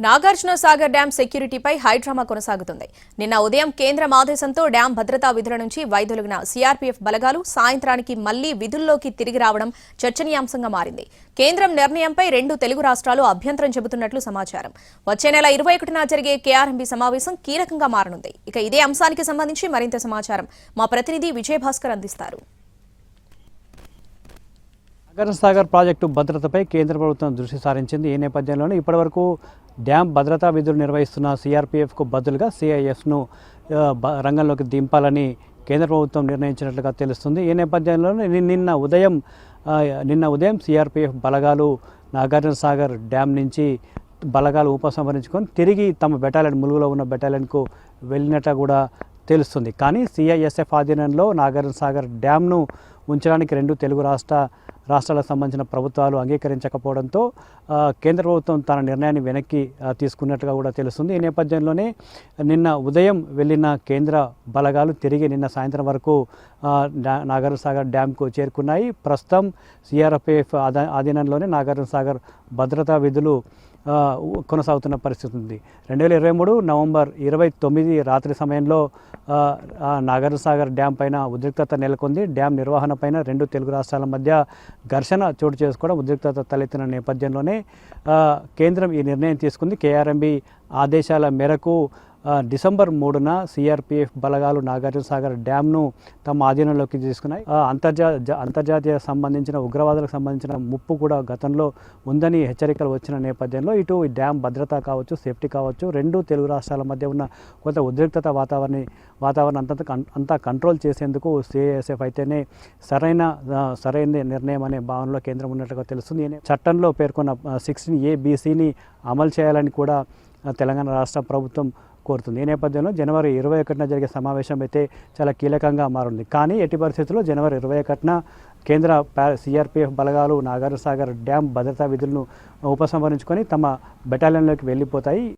Nagarjuna Sagar dam సెక్యూరిటీపై high drama కొనసాగుతుంది. నిన్న ఉదయం కేంద్రం ఆదేశంతో డ్యాం భద్రతా విధుల నుంచి వైదొలిగిన సీఆర్పీఎఫ్ బలగాలు సాయంత్రానికి మళ్లీ విధుల్లోకి తిరిగి రావడం చర్చనీయాంశంగా మారింది. కేంద్రం నిర్ణయంపై రెండు తెలుగు రాష్ట్రాలు అభ్యంతరం చెబుతున్నట్లు సమాచారం. వచ్చే నెల 21న జరిగే కేఆర్ఎంబీ సమావేశం కీలకంగా మారనుంది. ఇక ఇదే అంశానికి సంబంధించి మరింత సమాచారం మా ప్రతినిధి విజయభాస్కర్ అందిస్తారు. నాగార్జున సాగర్ ప్రాజెక్టు భద్రతపై కేంద్ర ప్రభుత్వం దృష్టి సారించింది. ఈ నేపథ్యంలోనే ఇప్పటివరకు డ్యాం భద్రతా విధులు నిర్వహిస్తున్న సీఆర్పీఎఫ్కు బదులుగా సీఐఎఫ్ను రంగంలోకి దింపాలని కేంద్ర ప్రభుత్వం నిర్ణయించినట్లుగా తెలుస్తుంది. ఈ నేపథ్యంలోనే నిన్న ఉదయం సీఆర్పీఎఫ్ బలగాలు నాగార్జున సాగర్ డ్యాం నుంచి బలగాలు ఉపసంహరించుకొని తిరిగి తమ బెటాలియన్ ములుగులో ఉన్న బెటాలియన్కు వెళ్ళినట్టు కూడా తెలుస్తుంది. కానీ సీఐఎస్ఎఫ్ ఆధీనంలో నాగార్జున సాగర్ డ్యాంను ఉంచడానికి రెండు తెలుగు రాష్ట్రాలకు సంబంధించిన ప్రభుత్వాలు అంగీకరించకపోవడంతో కేంద్ర ప్రభుత్వం తన నిర్ణయాన్ని వెనక్కి తీసుకున్నట్టుగా కూడా తెలుస్తుంది. ఈ నేపథ్యంలోనే నిన్న ఉదయం వెళ్ళిన కేంద్ర బలగాలు తిరిగి నిన్న సాయంత్రం వరకు నాగార్జున సాగర్ డ్యాంకు చేరుకున్నాయి. ప్రస్తుతం సీఆర్పీఎఫ్ ఆధీనంలోనే నాగార్జున సాగర్ భద్రతా విధులు కొనసాగుతున్న పరిస్థితి ఉంది. 2023 నవంబర్ 29 రాత్రి సమయంలో నాగార్జున సాగర్ డ్యాం పైన ఉద్రిక్తత నెలకొంది. డ్యాం నిర్వహణ పైన రెండు తెలుగు రాష్ట్రాల మధ్య ఘర్షణ చోటు చేసుకోవడం ఉద్రిక్తత తలెత్తిన నేపథ్యంలోనే కేంద్రం ఈ నిర్ణయం తీసుకుంది. కేఆర్ఎంబీ ఆదేశాల మేరకు డిసెంబర్ 3న సీఆర్పీఎఫ్ బలగాలు నాగార్జున సాగర్ డ్యాంను తమ ఆధీనంలోకి తీసుకున్నాయి. అంతర్జాతీయ సంబంధించిన ఉగ్రవాదులకు సంబంధించిన ముప్పు కూడా గతంలో ఉందని హెచ్చరికలు వచ్చిన నేపథ్యంలో ఇటు డ్యాం భద్రత కావచ్చు, సేఫ్టీ కావచ్చు, రెండు తెలుగు రాష్ట్రాల మధ్య ఉన్న కొంత ఉద్రిక్తత వాతావరణం అంతా కంట్రోల్ చేసేందుకు సీఐఎస్ఎఫ్ అయితేనే సరైన నిర్ణయం అనే భావనలో కేంద్రం ఉన్నట్లుగా తెలుస్తుంది. చట్టంలో పేర్కొన్న 16A-BCని అమలు చేయాలని కూడా తెలంగాణ రాష్ట్ర ప్రభుత్వం కోరుతుంది. ఈ నేపథ్యంలో జనవరి 21న జరిగే సమావేశం అయితే చాలా కీలకంగా మారింది. కానీ ఎట్టి పరిస్థితుల్లో జనవరి 21న కేంద్ర సీఆర్పీఎఫ్ బలగాలు నాగార్జున సాగర్ డ్యాం భద్రతా విధులను ఉపసంహరించుకొని తమ బెటాలియన్లోకి వెళ్ళిపోతాయి.